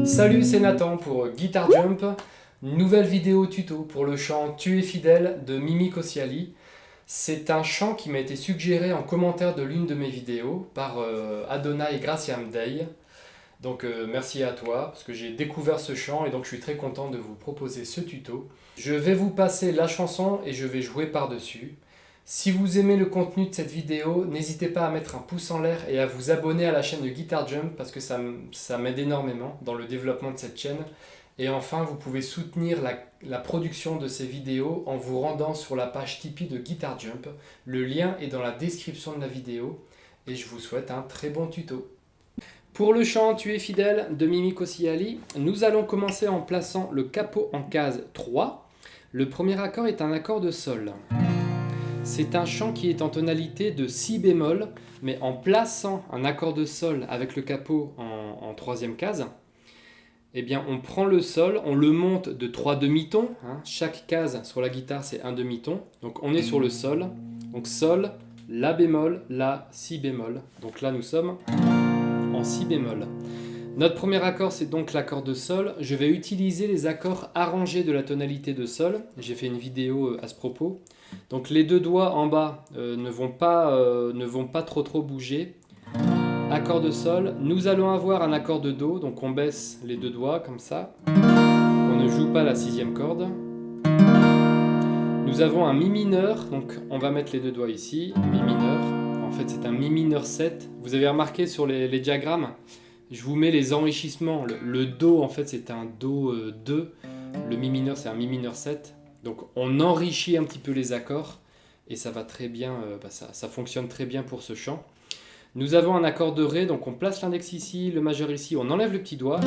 Salut, c'est Nathan pour Guitar Jump, nouvelle vidéo tuto pour le chant Tu es fidèle de Mimi Kosiali. C'est un chant qui m'a été suggéré en commentaire de l'une de mes vidéos par Adonai Graciam Day. Donc merci à toi parce que j'ai découvert ce chant et donc je suis très content de vous proposer ce tuto. Je vais vous passer la chanson et je vais jouer par-dessus. Si vous aimez le contenu de cette vidéo, n'hésitez pas à mettre un pouce en l'air et à vous abonner à la chaîne de Guitar Jump parce que ça m'aide énormément dans le développement de cette chaîne. Et enfin, vous pouvez soutenir la production de ces vidéos en vous rendant sur la page Tipeee de Guitar Jump. Le lien est dans la description de la vidéo et je vous souhaite un très bon tuto. Pour le chant Tu es fidèle de Mimi Kosiali, nous allons commencer en plaçant le capot en case 3. Le premier accord est un accord de sol. C'est un chant qui est en tonalité de si bémol, mais en plaçant un accord de sol avec le capot en troisième case, eh bien on prend le sol, on le monte de 3 demi-tons. Chaque case sur la guitare c'est un demi-ton. Donc on est sur le sol. Donc sol, la bémol, la, si bémol. Donc là nous sommes en si bémol. Notre premier accord c'est donc l'accord de sol. Je vais utiliser les accords arrangés de la tonalité de sol. J'ai fait une vidéo à ce propos. Donc les deux doigts en bas ne vont pas trop bouger. Accord de sol. Nous allons avoir un accord de do. Donc on baisse les deux doigts comme ça. On ne joue pas la sixième corde. Nous avons un mi mineur. Donc on va mettre les deux doigts ici. Mi mineur. En fait c'est un mi mineur 7. Vous avez remarqué sur les diagrammes, je vous mets les enrichissements. Le do en fait c'est un do 2. Le mi mineur c'est un mi mineur 7. Donc on enrichit un petit peu les accords et ça va très bien, ça fonctionne très bien pour ce chant. Nous avons un accord de Ré, donc on place l'index ici, le majeur ici, on enlève le petit doigt,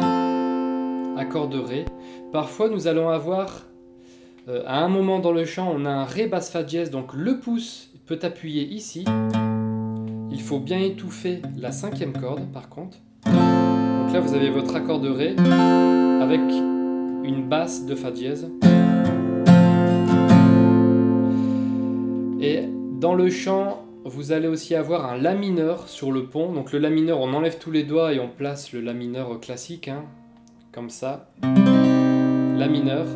accord de Ré. Parfois nous allons avoir, à un moment dans le chant, on a un Ré basse Fa dièse, donc le pouce peut appuyer ici. Il faut bien étouffer la cinquième corde par contre. Donc là vous avez votre accord de Ré avec une basse de Fa dièse. Et dans le chant, vous allez aussi avoir un La mineur sur le pont. Donc le La mineur, on enlève tous les doigts et on place le La mineur classique, comme ça. La mineur.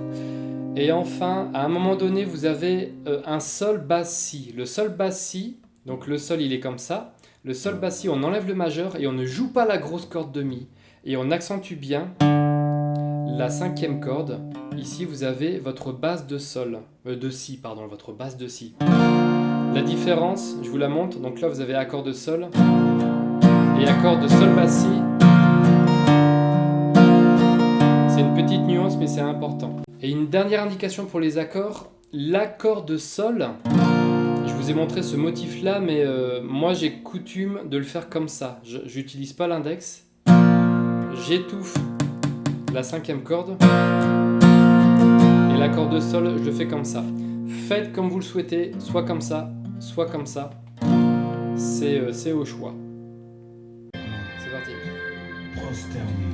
Et enfin, à un moment donné, vous avez un Sol basse Si. Le Sol basse Si, donc le Sol il est comme ça. Le Sol basse Si, on enlève le majeur et on ne joue pas la grosse corde de Mi. Et on accentue bien la cinquième corde. Ici, vous avez votre basse de Sol, de Si, pardon, votre basse de Si. La différence, je vous la montre. Donc là, vous avez accord de Sol et accord de Sol basse Si. C'est une petite nuance, mais c'est important. Et une dernière indication pour les accords, l'accord de Sol. Je vous ai montré ce motif-là, mais moi, j'ai coutume de le faire comme ça. Je n'utilise pas l'index. J'étouffe la cinquième corde. Et l'accord de Sol, je le fais comme ça. Faites comme vous le souhaitez, soit comme ça, soit comme ça. C'est au choix. C'est parti. Prosterné.